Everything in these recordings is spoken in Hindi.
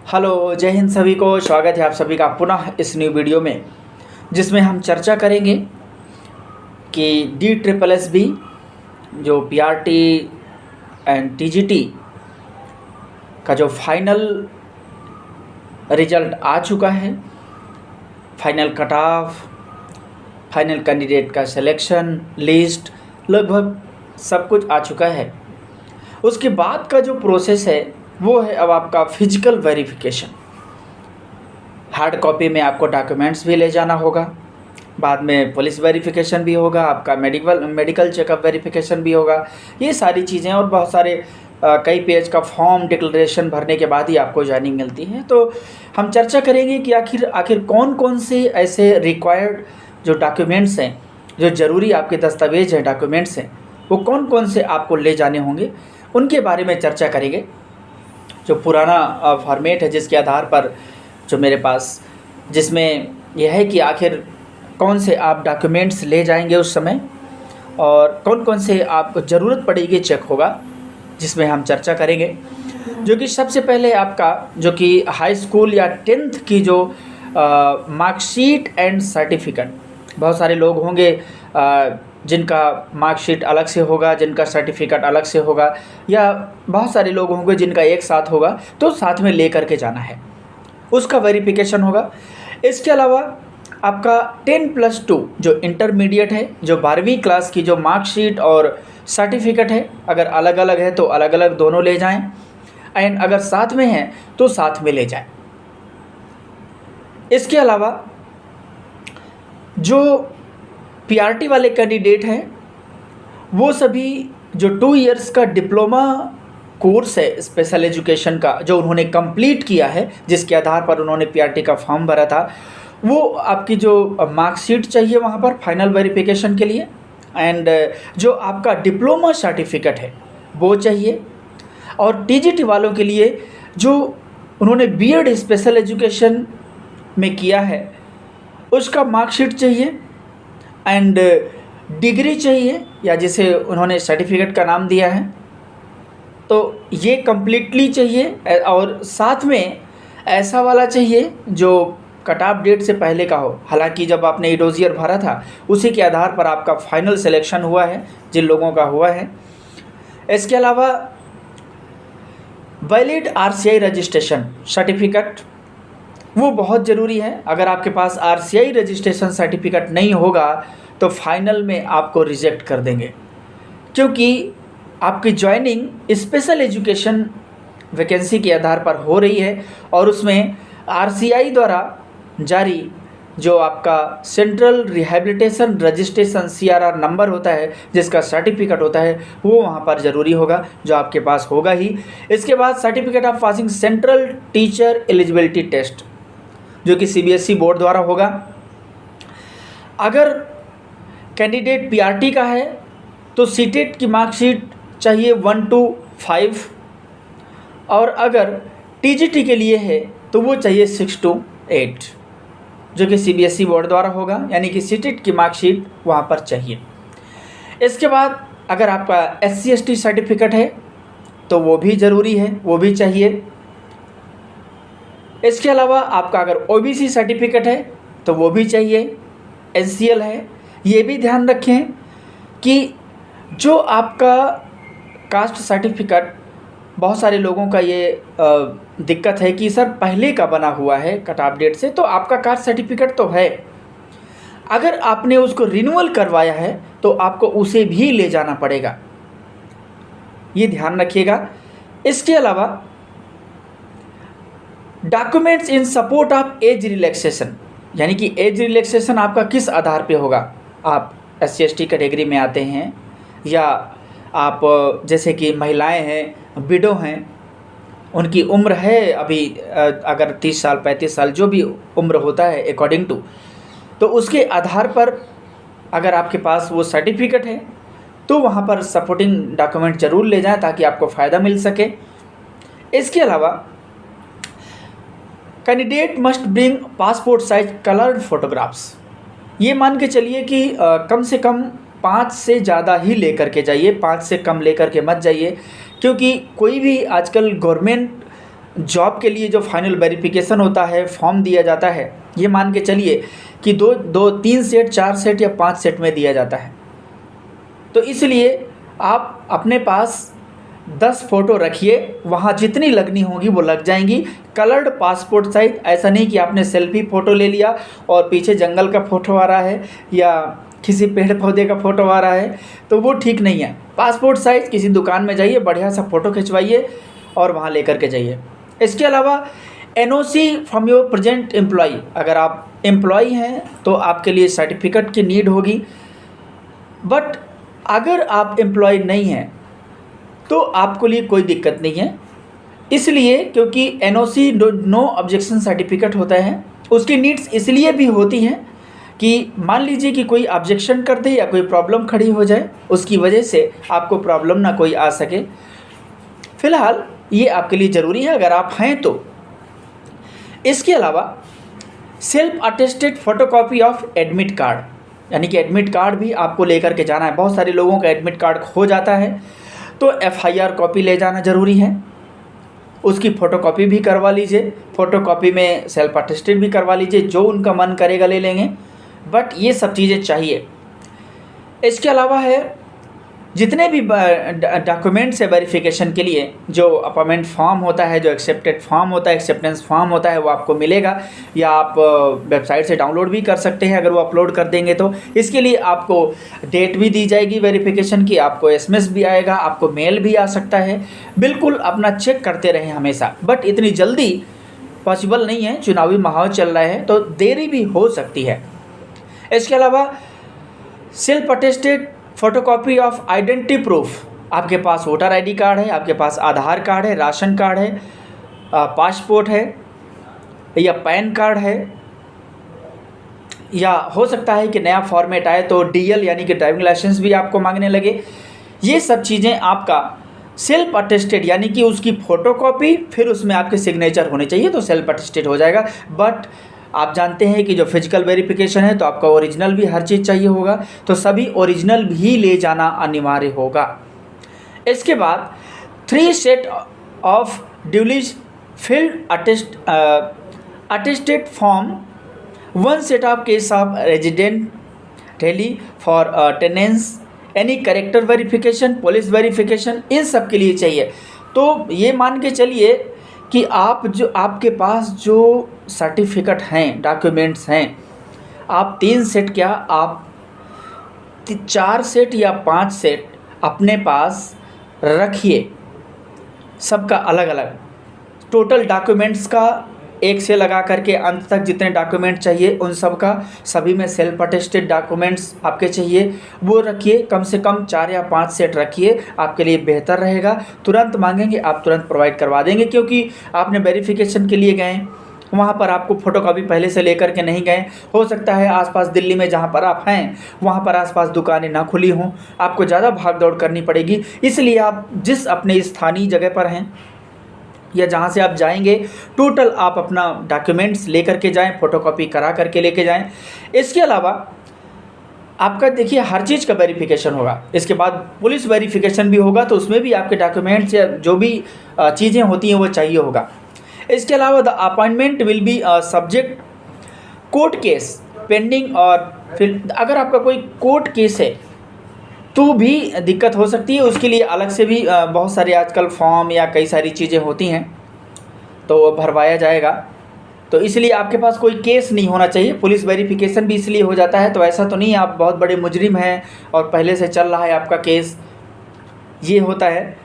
हेलो, जय हिंद सभी को। स्वागत है आप सभी का पुनः इस न्यू वीडियो में, जिसमें हम चर्चा करेंगे कि DSSB जो PRT एंड TGT का जो फाइनल रिजल्ट आ चुका है, final cut off, final candidate का सिलेक्शन लिस्ट, लगभग सब कुछ आ चुका है। उसके बाद का जो प्रोसेस है वो है अब आपका फिजिकल वेरिफिकेशन। हार्ड कॉपी में आपको डॉक्यूमेंट्स भी ले जाना होगा, बाद में पुलिस वेरिफिकेशन भी होगा, आपका मेडिकल चेकअप वेरिफिकेशन भी होगा। ये सारी चीज़ें और बहुत सारे कई पेज का फॉर्म डिक्लेरेशन भरने के बाद ही आपको ज्वाइनिंग मिलती है। तो हम चर्चा करेंगे कि आखिर कौन कौन से ऐसे रिक्वायर्ड जो डॉक्यूमेंट्स हैं, जो ज़रूरी आपके दस्तावेज हैं, डॉक्यूमेंट्स हैं, वो कौन कौन से आपको ले जाने होंगे, उनके बारे में चर्चा करेंगे। जो पुराना फॉर्मेट है जिसके आधार पर जो मेरे पास, जिसमें यह है कि आखिर कौन से आप डॉक्यूमेंट्स ले जाएंगे उस समय और कौन कौन से आपको ज़रूरत पड़ेगी चेक होगा, जिसमें हम चर्चा करेंगे। जो कि सबसे पहले आपका जो कि हाई स्कूल या 10th की जो मार्कशीट एंड सर्टिफिकेट, बहुत सारे लोग होंगे जिनका मार्कशीट अलग से होगा, जिनका सर्टिफिकेट अलग से होगा, या बहुत सारे लोग होंगे जिनका एक साथ होगा, तो साथ में ले करके जाना है, उसका वेरिफिकेशन होगा। इसके अलावा आपका 10+2 जो इंटरमीडिएट है, जो 12वीं क्लास की जो मार्कशीट और सर्टिफिकेट है, अगर अलग अलग है तो अलग अलग दोनों ले जाएं, एंड अगर साथ में हैं तो साथ में ले जाएं। इसके अलावा जो PRT वाले कैंडिडेट हैं वो सभी जो 2 इयर्स का डिप्लोमा कोर्स है स्पेशल एजुकेशन का, जो उन्होंने कंप्लीट किया है, जिसके आधार पर उन्होंने PRT का फॉर्म भरा था, वो आपकी जो मार्कशीट चाहिए वहाँ पर फाइनल वेरिफिकेशन के लिए, एंड जो आपका डिप्लोमा सर्टिफिकेट है वो चाहिए। और TGT वालों के लिए जो उन्होंने B.Ed स्पेशल एजुकेशन में किया है उसका मार्कशीट चाहिए, एंड डिग्री चाहिए, या जिसे उन्होंने सर्टिफिकेट का नाम दिया है, तो ये कम्प्लीटली चाहिए। और साथ में ऐसा वाला चाहिए जो कट ऑफ डेट से पहले का हो। हालांकि जब आपने एडोजियर भरा था उसी के आधार पर आपका फाइनल सिलेक्शन हुआ है, जिन लोगों का हुआ है। इसके अलावा वैलिड RCI रजिस्ट्रेशन सर्टिफिकेट वो बहुत ज़रूरी है। अगर आपके पास RCI रजिस्ट्रेशन सर्टिफिकेट नहीं होगा तो फाइनल में आपको रिजेक्ट कर देंगे, क्योंकि आपकी ज्वाइनिंग स्पेशल एजुकेशन वैकेंसी के आधार पर हो रही है, और उसमें RCI द्वारा जारी जो आपका central rehabilitation registration CRR number होता है, जिसका सर्टिफिकेट होता है, वो वहाँ पर ज़रूरी होगा, जो आपके पास होगा ही। इसके बाद certificate of passing central teacher eligibility test, जो कि CBSE बोर्ड द्वारा होगा। अगर कैंडिडेट PRT का है तो CTET की मार्कशीट चाहिए 1 to 5, और अगर TGT के लिए है तो वो चाहिए 6 to 8, जो कि CBSE बोर्ड द्वारा होगा, यानी कि CTET की मार्कशीट वहाँ पर चाहिए। इसके बाद अगर आपका SC/ST सर्टिफिकेट है तो वो भी ज़रूरी है, वो भी चाहिए। इसके अलावा आपका अगर OBC सर्टिफिकेट है तो वो भी चाहिए, NCL है। ये भी ध्यान रखें कि जो आपका कास्ट सर्टिफिकेट, बहुत सारे लोगों का ये दिक्कत है कि सर पहले का बना हुआ है कट ऑफ डेट से, तो आपका कास्ट सर्टिफिकेट तो है, अगर आपने उसको रिन्यूअल करवाया है तो आपको उसे भी ले जाना पड़ेगा, ये ध्यान रखिएगा। इसके अलावा documents in support of age relaxation, यानी कि एज रिलैक्सेशन आपका किस आधार पे होगा। आप SC/ST कैटेगरी में आते हैं, या आप जैसे कि महिलाएं हैं, विडो हैं, उनकी उम्र है अभी अगर 30 साल 35 साल जो भी उम्र होता है अकॉर्डिंग टू, तो उसके आधार पर अगर आपके पास वो सर्टिफिकेट है तो वहाँ पर सपोर्टिंग डॉक्यूमेंट ज़रूर ले जाएं ताकि आपको फ़ायदा मिल सके। इसके अलावा candidate must bring passport size coloured photographs. ये मान के चलिए कि कम से कम 5 से ज़्यादा ही लेकर के जाइए, 5 से कम लेकर के मत जाइए, क्योंकि कोई भी आजकल गवर्नमेंट जॉब के लिए जो फाइनल वेरिफिकेशन होता है, फॉर्म दिया जाता है, ये मान के चलिए कि दो 3 सेट, 4 सेट या 5 सेट में दिया जाता है। तो इसलिए आप अपने पास 10 फ़ोटो रखिए, वहाँ जितनी लगनी होगी वो लग जाएंगी। कलर्ड पासपोर्ट साइज, ऐसा नहीं कि आपने सेल्फी फ़ोटो ले लिया और पीछे जंगल का फ़ोटो आ रहा है या किसी पेड़ पौधे का फ़ोटो आ रहा है, तो वो ठीक नहीं है। पासपोर्ट साइज़ किसी दुकान में जाइए, बढ़िया सा फ़ोटो खिंचवाइए और वहाँ लेकर के जाइए। इसके अलावा NOC from your present employee, अगर आप एम्प्लॉई हैं तो आपके लिए सर्टिफिकेट की नीड होगी। बट अगर आप एम्प्लॉय नहीं हैं तो आपको लिए कोई दिक्कत नहीं है, इसलिए क्योंकि एनओसी नो ऑब्जेक्शन सर्टिफिकेट होता है। उसकी नीड्स इसलिए भी होती हैं कि मान लीजिए कि कोई ऑब्जेक्शन कर दे या कोई प्रॉब्लम खड़ी हो जाए, उसकी वजह से आपको प्रॉब्लम ना कोई आ सके। फ़िलहाल ये आपके लिए ज़रूरी है अगर आप हैं तो। इसके अलावा self attested photocopy of admit card, यानी कि एडमिट कार्ड भी आपको लेकर के जाना है। बहुत सारे लोगों का एडमिट कार्ड खो जाता है, तो एफआईआर कॉपी ले जाना ज़रूरी है। उसकी फ़ोटोकॉपी भी करवा लीजिए, फ़ोटोकॉपी में सेल्फ अटेस्टेड भी करवा लीजिए, जो उनका मन करेगा ले लेंगे, बट ये सब चीज़ें चाहिए। इसके अलावा है जितने भी डॉक्यूमेंट्स है वेरिफिकेशन के लिए, जो अपॉइंटमेंट फॉर्म होता है, जो एक्सेप्टेड फॉर्म होता है, एक्सेप्टेंस फॉर्म होता है, वो आपको मिलेगा या आप वेबसाइट से डाउनलोड भी कर सकते हैं अगर वो अपलोड कर देंगे तो। इसके लिए आपको डेट भी दी जाएगी वेरिफिकेशन की, आपको एसएमएस भी आएगा, आपको मेल भी आ सकता है। बिल्कुल अपना चेक करते रहें हमेशा, बट इतनी जल्दी पॉसिबल नहीं है, चुनावी माहौल चल रहा है तो देरी भी हो सकती है। इसके अलावा self attested photocopy of identity proof, आपके पास वोटर आईडी कार्ड है, आपके पास आधार कार्ड है, राशन कार्ड है, पासपोर्ट है या पैन कार्ड है, या हो सकता है कि नया फॉर्मेट आए तो डीएल यानी कि ड्राइविंग लाइसेंस भी आपको मांगने लगे। ये सब चीज़ें आपका सेल्फ अटेस्टेड यानी कि उसकी फ़ोटोकॉपी, फिर उसमें आपके सिग्नेचर होने चाहिए तो सेल्फ अटेस्टेड हो जाएगा। बट आप जानते हैं कि जो फिजिकल वेरिफिकेशन है तो आपका ओरिजिनल भी हर चीज़ चाहिए होगा, तो सभी ओरिजिनल भी ले जाना अनिवार्य होगा। इसके बाद 3 set of duly filled attested form, 1 set of case of resident daily for tenants, any character verification, police verification, इन सब के लिए चाहिए। तो ये मान के चलिए कि आपके पास जो सर्टिफिकेट हैं, डॉक्यूमेंट्स हैं, आप 3 सेट क्या आप 4 सेट या 5 सेट अपने पास रखिए, सबका अलग अलग। टोटल डॉक्यूमेंट्स का एक से लगा करके अंत तक जितने डॉक्यूमेंट चाहिए उन सब का, सभी में सेल्फ अटेस्टेड डॉक्यूमेंट्स आपके चाहिए, वो रखिए। कम से कम 4 या 5 सेट रखिए, आपके लिए बेहतर रहेगा। तुरंत मांगेंगे, आप तुरंत प्रोवाइड करवा देंगे, क्योंकि आपने वेरिफिकेशन के लिए गए, वहाँ पर आपको फ़ोटोकॉपी पहले से लेकर के नहीं गए। हो सकता है आसपास दिल्ली में जहाँ पर आप हैं वहाँ पर आसपास दुकानें ना खुली हों, आपको ज़्यादा भाग दौड़ करनी पड़ेगी। इसलिए आप जिस अपने स्थानीय जगह पर हैं या जहाँ से आप जाएंगे, टोटल आप अपना डॉक्यूमेंट्स लेकर के जाएं, फ़ोटोकॉपी करा करके लेके जाएं। इसके अलावा आपका देखिए हर चीज़ का वेरिफिकेशन होगा, इसके बाद पुलिस वेरिफिकेशन भी होगा, तो उसमें भी आपके डॉक्यूमेंट्स या जो भी चीज़ें होती हैं वो चाहिए होगा। इसके अलावा the appointment will be subject court case pending, और फिर अगर आपका कोई कोर्ट केस है तो भी दिक्कत हो सकती है। उसके लिए अलग से भी बहुत सारे आजकल फॉर्म या कई सारी चीज़ें होती हैं तो वो भरवाया जाएगा। तो इसलिए आपके पास कोई केस नहीं होना चाहिए। पुलिस वेरिफिकेशन भी इसलिए हो जाता है, तो ऐसा तो नहीं आप बहुत बड़े मुजरिम हैं और पहले से चल रहा है आपका केस, ये होता है।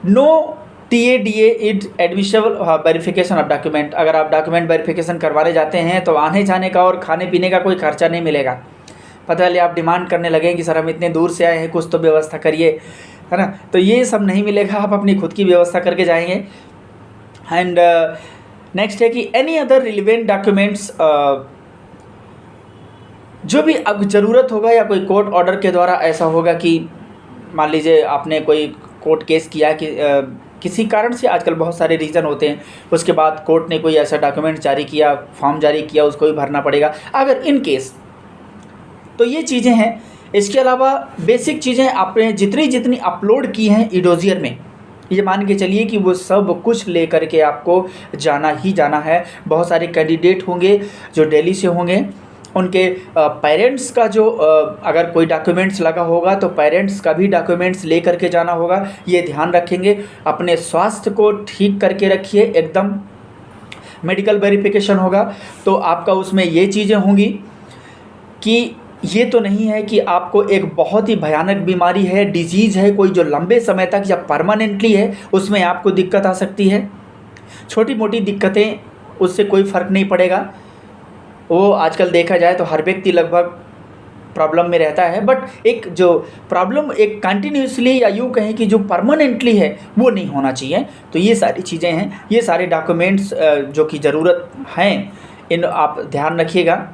No TADA it admissible verification of document, अगर आप डॉक्यूमेंट वेरिफिकेशन करवाने जाते हैं तो आने जाने का और खाने पीने का कोई खर्चा नहीं मिलेगा। पता चले आप डिमांड करने लगें कि सर हम इतने दूर से आए हैं, कुछ तो व्यवस्था करिए, है ना, तो ये सब नहीं मिलेगा, आप अपनी खुद की व्यवस्था करके जाएंगे। एंड नेक्स्ट है कि एनी अदर रिलेवेंट डॉक्यूमेंट्स, जो भी अब ज़रूरत होगा या कोई कोर्ट ऑर्डर के द्वारा ऐसा होगा कि मान लीजिए आपने कोई कोर्ट केस किया कि किसी कारण से, आजकल बहुत सारे रीज़न होते हैं, उसके बाद कोर्ट ने कोई ऐसा डॉक्यूमेंट जारी किया, फॉर्म जारी किया, उसको भी भरना पड़ेगा अगर इन केस, तो ये चीज़ें हैं। इसके अलावा बेसिक चीज़ें आपने जितनी अपलोड की हैं इडोजियर में, ये मान के चलिए कि वो सब कुछ ले कर के आपको जाना ही जाना है। बहुत सारे कैंडिडेट होंगे जो दिल्ली से होंगे, उनके पेरेंट्स का जो अगर कोई डॉक्यूमेंट्स लगा होगा तो पेरेंट्स का भी डॉक्यूमेंट्स ले करके जाना होगा। ये ध्यान रखेंगे। अपने स्वास्थ्य को ठीक करके रखिए, एकदम मेडिकल वेरिफिकेशन होगा तो आपका उसमें ये चीज़ें होंगी कि ये तो नहीं है कि आपको एक बहुत ही भयानक बीमारी है, डिजीज़ है कोई जो लंबे समय तक या परमानेंटली है, उसमें आपको दिक्कत आ सकती है। छोटी मोटी दिक्कतें, उससे कोई फ़र्क नहीं पड़ेगा। वो आजकल देखा जाए तो हर व्यक्ति लगभग प्रॉब्लम में रहता है, बट एक जो प्रॉब्लम एक कंटिन्यूसली या यूँ कहें कि जो परमानेंटली है वो नहीं होना चाहिए। तो ये सारी चीज़ें हैं, ये सारे डॉक्यूमेंट्स जो कि ज़रूरत हैं, इन आप ध्यान रखिएगा।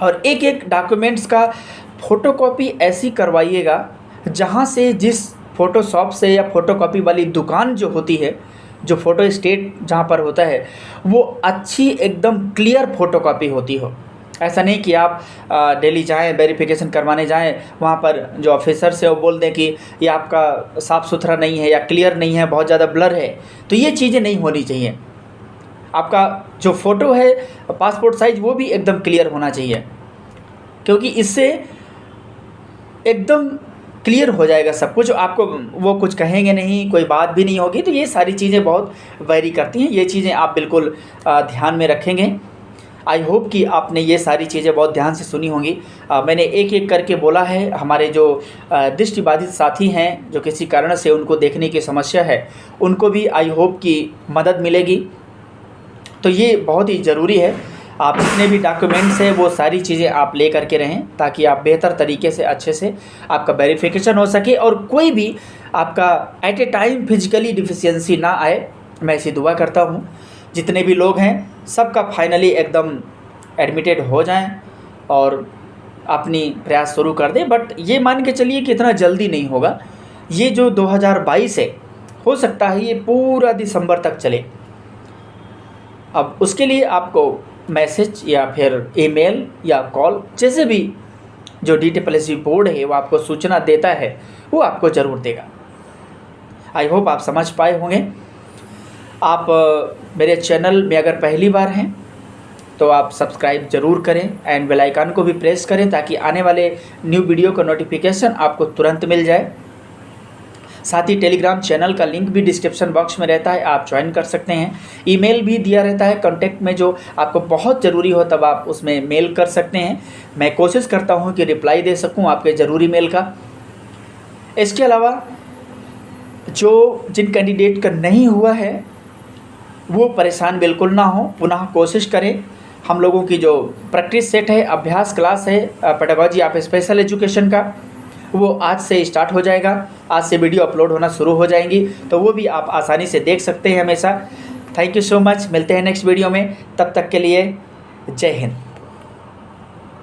और एक एक डॉक्यूमेंट्स का फ़ोटोकॉपी ऐसी करवाइएगा जहाँ से, जिस फ़ोटोशॉप से या फ़ोटोकॉपी वाली दुकान जो होती है, जो फ़ोटो स्टेट जहाँ पर होता है, वो अच्छी एकदम क्लियर फ़ोटोकॉपी होती हो। ऐसा नहीं कि आप दिल्ली जाएँ, वेरिफिकेशन करवाने जाएँ, वहाँ पर जो ऑफिसर्स है वो बोल दें कि ये आपका साफ़ सुथरा नहीं है या क्लियर नहीं है, बहुत ज़्यादा ब्लर है। तो ये चीज़ें नहीं होनी चाहिए। आपका जो फ़ोटो है पासपोर्ट साइज़ वो भी एकदम क्लियर होना चाहिए, क्योंकि इससे एकदम क्लियर हो जाएगा सब कुछ। आपको वो कुछ कहेंगे नहीं, कोई बात भी नहीं होगी। तो ये सारी चीज़ें बहुत वैरी करती हैं। ये चीज़ें आप बिल्कुल ध्यान में रखेंगे। आई होप कि आपने ये सारी चीज़ें बहुत ध्यान से सुनी होंगी। मैंने एक एक करके बोला है। हमारे जो दृष्टिबाधित साथी हैं, जो किसी कारण से उनको देखने की समस्या है, उनको भी आई होप कि मदद मिलेगी। तो ये बहुत ही ज़रूरी है। आप जितने भी डॉक्यूमेंट्स हैं वो सारी चीज़ें आप ले करके रहें, ताकि आप बेहतर तरीके से अच्छे से आपका वेरिफिकेशन हो सके और कोई भी आपका at a time physically deficiency ना आए। मैं ऐसी दुआ करता हूँ जितने भी लोग हैं सबका फाइनली एकदम एडमिटेड हो जाएं और अपनी प्रयास शुरू कर दें। बट ये मान के चलिए कि इतना जल्दी नहीं होगा। ये जो 2022 है, हो सकता है ये पूरा दिसंबर तक चले। अब उसके लिए आपको मैसेज या फिर ईमेल या कॉल, जैसे भी जो DTPSC बोर्ड है वो आपको सूचना देता है, वो आपको ज़रूर देगा। आई होप आप समझ पाए होंगे। आप मेरे चैनल में अगर पहली बार हैं तो आप सब्सक्राइब ज़रूर करें एंड बेल आइकन को भी प्रेस करें, ताकि आने वाले न्यू वीडियो का नोटिफिकेशन आपको तुरंत मिल जाए। साथ ही टेलीग्राम चैनल का लिंक भी डिस्क्रिप्शन बॉक्स में रहता है, आप ज्वाइन कर सकते हैं। ईमेल भी दिया रहता है कॉन्टैक्ट में, जो आपको बहुत ज़रूरी हो तब आप उसमें मेल कर सकते हैं। मैं कोशिश करता हूं कि रिप्लाई दे सकूं आपके ज़रूरी मेल का। इसके अलावा जो जिन कैंडिडेट का नहीं हुआ है वो परेशान बिल्कुल ना हो, पुनः कोशिश करें। हम लोगों की जो प्रैक्टिस सेट है, अभ्यास क्लास है पेडागोजी ऑफ स्पेशल एजुकेशन का, वो आज से स्टार्ट हो जाएगा। आज से वीडियो अपलोड होना शुरू हो जाएंगी, तो वो भी आप आसानी से देख सकते हैं हमेशा। Thank you so much. मिलते हैं नेक्स्ट वीडियो में, तब तक के लिए जय हिंद।